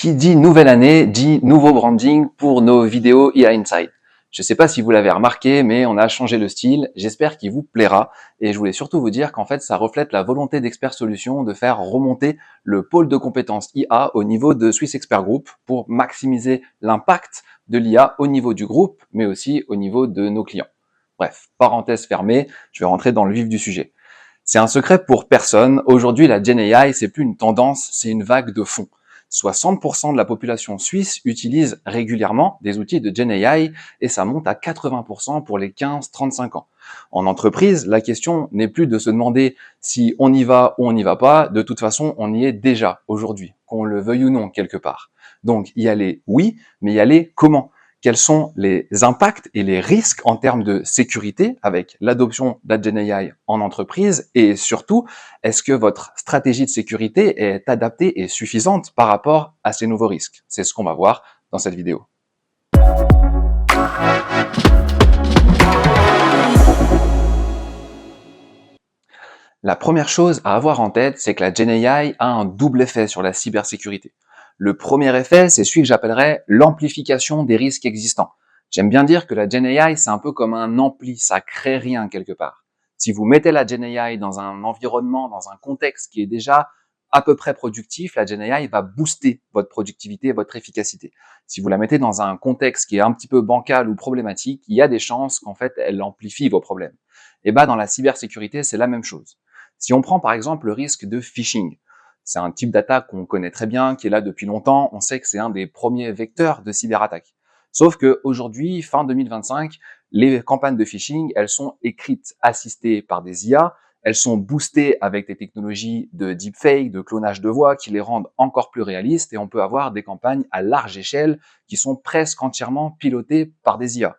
Qui dit nouvelle année, dit nouveau branding pour nos vidéos IA Inside. Je ne sais pas si vous l'avez remarqué, mais on a changé le style. J'espère qu'il vous plaira. Et je voulais surtout vous dire qu'en fait, ça reflète la volonté d'Expert Solutions de faire remonter le pôle de compétences IA au niveau de Swiss Expert Group pour maximiser l'impact de l'IA au niveau du groupe, mais aussi au niveau de nos clients. Bref, parenthèse fermée, je vais rentrer dans le vif du sujet. C'est un secret pour personne. Aujourd'hui, la Gen AI, c'est plus une tendance, c'est une vague de fond. 60% de la population suisse utilise régulièrement des outils de Gen AI et ça monte à 80% pour les 15-35 ans. En entreprise, la question n'est plus de se demander si on y va ou on n'y va pas. De toute façon, on y est déjà aujourd'hui, qu'on le veuille ou non quelque part. Donc, y aller, oui, mais y aller comment ? Quels sont les impacts et les risques en termes de sécurité avec l'adoption de la Gen AI en entreprise et surtout, est-ce que votre stratégie de sécurité est adaptée et suffisante par rapport à ces nouveaux risques? C'est ce qu'on va voir dans cette vidéo. La première chose à avoir en tête, c'est que la Gen AI a un double effet sur la cybersécurité. Le premier effet, c'est celui que j'appellerais l'amplification des risques existants. J'aime bien dire que la Gen AI, c'est un peu comme un ampli, ça crée rien quelque part. Si vous mettez la Gen AI dans un environnement, dans un contexte qui est déjà à peu près productif, la Gen AI va booster votre productivité, votre efficacité. Si vous la mettez dans un contexte qui est un petit peu bancal ou problématique, il y a des chances qu'en fait, elle amplifie vos problèmes. Et dans la cybersécurité, c'est la même chose. Si on prend par exemple le risque de phishing, c'est un type d'attaque qu'on connaît très bien, qui est là depuis longtemps. On sait que c'est un des premiers vecteurs de cyberattaque. Sauf qu'aujourd'hui, fin 2025, les campagnes de phishing, elles sont écrites, assistées par des IA. Elles sont boostées avec des technologies de deepfake, de clonage de voix qui les rendent encore plus réalistes et on peut avoir des campagnes à large échelle qui sont presque entièrement pilotées par des IA.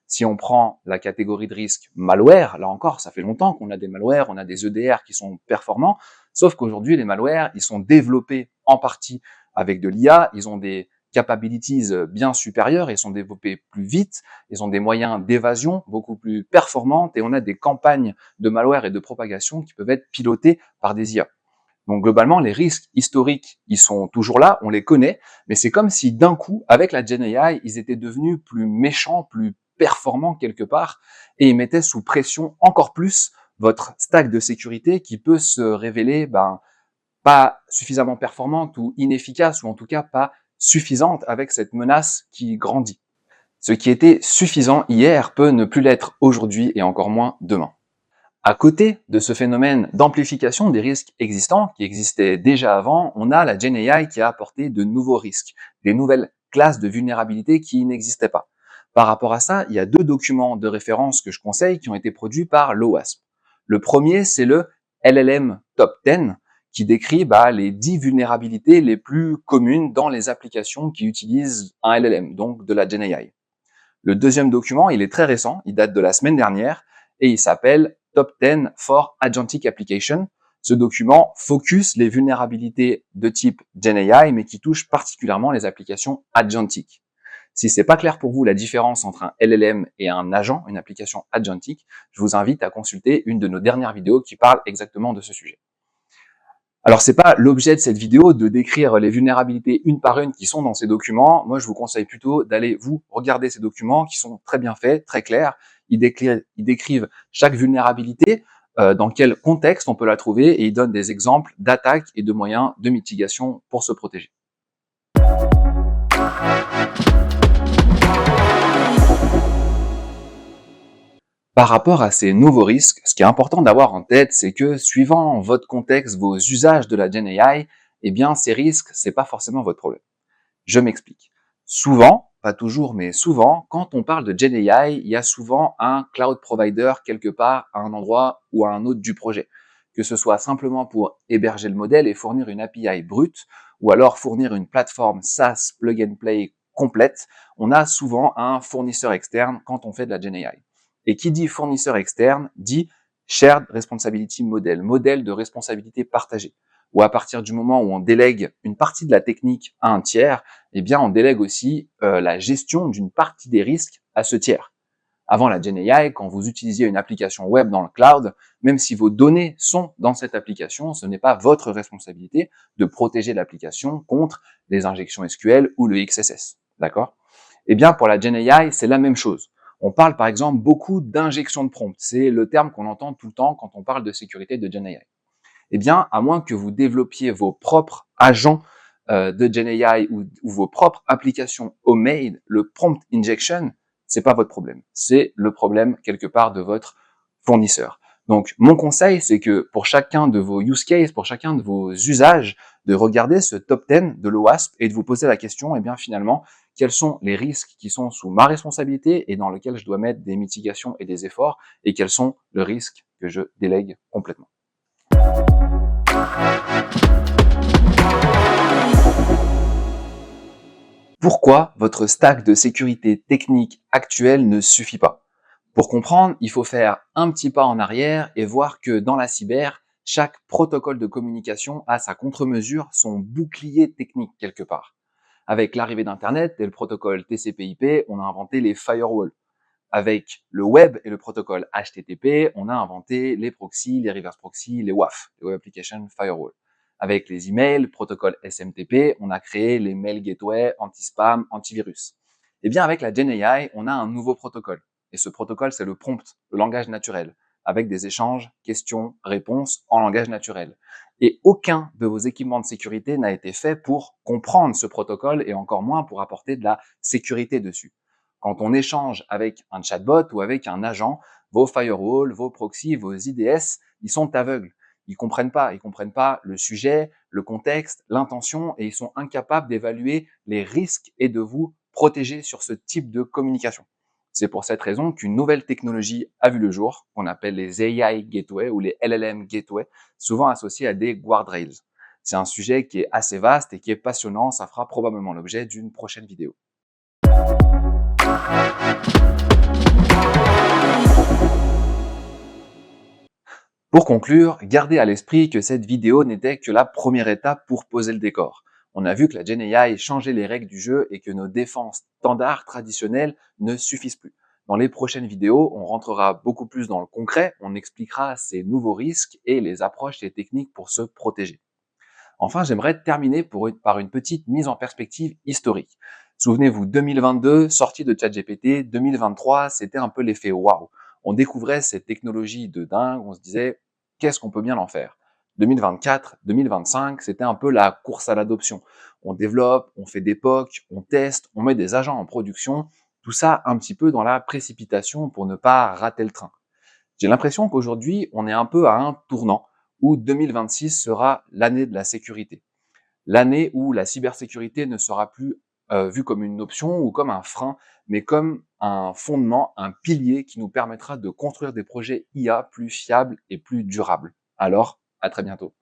Si on prend la catégorie de risque malware, là encore, ça fait longtemps qu'on a des malwares, on a des EDR qui sont performants, sauf qu'aujourd'hui, les malwares, ils sont développés en partie avec de l'IA, ils ont des capabilities bien supérieures, ils sont développés plus vite, ils ont des moyens d'évasion beaucoup plus performantes et on a des campagnes de malware et de propagation qui peuvent être pilotées par des IA. Donc globalement, les risques historiques, ils sont toujours là, on les connaît, mais c'est comme si d'un coup, avec la Gen AI, ils étaient devenus plus méchants, plus performants quelque part, et ils mettaient sous pression encore plus votre stack de sécurité qui peut se révéler pas suffisamment performante ou inefficace, ou en tout cas pas suffisante avec cette menace qui grandit. Ce qui était suffisant hier peut ne plus l'être aujourd'hui et encore moins demain. À côté de ce phénomène d'amplification des risques existants, qui existait déjà avant, on a la Gen AI qui a apporté de nouveaux risques, des nouvelles classes de vulnérabilité qui n'existaient pas. Par rapport à ça, il y a deux documents de référence que je conseille qui ont été produits par l'OWASP. Le premier, c'est le LLM Top 10, qui décrit les 10 vulnérabilités les plus communes dans les applications qui utilisent un LLM, donc de la Gen AI. Le deuxième document, il est très récent, il date de la semaine dernière, et il s'appelle Top 10 for Agentic Application. Ce document focus les vulnérabilités de type Gen AI, mais qui touchent particulièrement les applications agentic. Si c'est pas clair pour vous la différence entre un LLM et un agent, une application agentic, je vous invite à consulter une de nos dernières vidéos qui parle exactement de ce sujet. Alors, c'est pas l'objet de cette vidéo de décrire les vulnérabilités une par une qui sont dans ces documents. Moi, je vous conseille plutôt d'aller vous regarder ces documents qui sont très bien faits, très clairs. Ils décrivent chaque vulnérabilité, dans quel contexte on peut la trouver et ils donnent des exemples d'attaques et de moyens de mitigation pour se protéger. Par rapport à ces nouveaux risques, ce qui est important d'avoir en tête, c'est que suivant votre contexte, vos usages de la Gen AI, ces risques, c'est pas forcément votre problème. Je m'explique. Souvent, pas toujours, mais souvent, quand on parle de Gen AI, il y a souvent un cloud provider quelque part à un endroit ou à un autre du projet. Que ce soit simplement pour héberger le modèle et fournir une API brute, ou alors fournir une plateforme SaaS plug and play complète, on a souvent un fournisseur externe quand on fait de la Gen AI. Et qui dit fournisseur externe dit Shared Responsibility Model, modèle de responsabilité partagée. Ou à partir du moment où on délègue une partie de la technique à un tiers, on délègue aussi la gestion d'une partie des risques à ce tiers. Avant la GenAI, quand vous utilisiez une application web dans le cloud, même si vos données sont dans cette application, ce n'est pas votre responsabilité de protéger l'application contre les injections SQL ou le XSS. D'accord? Eh bien, pour la GenAI, c'est la même chose. On parle par exemple beaucoup d'injection de prompt. C'est le terme qu'on entend tout le temps quand on parle de sécurité de GenAI. Eh bien, à moins que vous développiez vos propres agents de GenAI ou vos propres applications homemade, le prompt injection, c'est pas votre problème. C'est le problème quelque part de votre fournisseur. Donc, mon conseil, c'est que pour chacun de vos use cases, pour chacun de vos usages, de regarder ce top 10 de l'OWASP et de vous poser la question, eh bien, finalement, quels sont les risques qui sont sous ma responsabilité et dans lesquels je dois mettre des mitigations et des efforts, et quels sont les risques que je délègue complètement. Pourquoi votre stack de sécurité technique actuel ne suffit pas? Pour comprendre, il faut faire un petit pas en arrière et voir que dans la cyber, chaque protocole de communication a sa contre-mesure, son bouclier technique quelque part. Avec l'arrivée d'Internet et le protocole TCP/IP, on a inventé les firewalls. Avec le web et le protocole HTTP, on a inventé les proxys, les reverse proxy, les WAF, les Web Application Firewall. Avec les emails, protocole SMTP, on a créé les mail gateway, anti-spam, antivirus. Et bien avec la GenAI, on a un nouveau protocole. Et ce protocole, c'est le prompt, le langage naturel, avec des échanges, questions, réponses en langage naturel. Et aucun de vos équipements de sécurité n'a été fait pour comprendre ce protocole et encore moins pour apporter de la sécurité dessus. Quand on échange avec un chatbot ou avec un agent, vos firewalls, vos proxys, vos IDS, ils sont aveugles. Ils comprennent pas le sujet, le contexte, l'intention, et ils sont incapables d'évaluer les risques et de vous protéger sur ce type de communication. C'est pour cette raison qu'une nouvelle technologie a vu le jour, qu'on appelle les AI Gateway ou les LLM Gateway, souvent associés à des guardrails. C'est un sujet qui est assez vaste et qui est passionnant, ça fera probablement l'objet d'une prochaine vidéo. Pour conclure, gardez à l'esprit que cette vidéo n'était que la première étape pour poser le décor. On a vu que la GenAI changeait les règles du jeu et que nos défenses standards traditionnelles ne suffisent plus. Dans les prochaines vidéos, on rentrera beaucoup plus dans le concret, on expliquera ces nouveaux risques et les approches et techniques pour se protéger. Enfin, j'aimerais terminer par une petite mise en perspective historique. Souvenez-vous, 2022, sortie de ChatGPT, 2023, c'était un peu l'effet waouh. On découvrait cette technologie de dingue, on se disait, qu'est-ce qu'on peut bien en faire? 2024, 2025, c'était un peu la course à l'adoption. On développe, on fait des POC, on teste, on met des agents en production, tout ça un petit peu dans la précipitation pour ne pas rater le train. J'ai l'impression qu'aujourd'hui, on est un peu à un tournant où 2026 sera l'année de la sécurité. L'année où la cybersécurité ne sera plus vue comme une option ou comme un frein, mais comme un fondement, un pilier qui nous permettra de construire des projets IA plus fiables et plus durables. Alors, à très bientôt.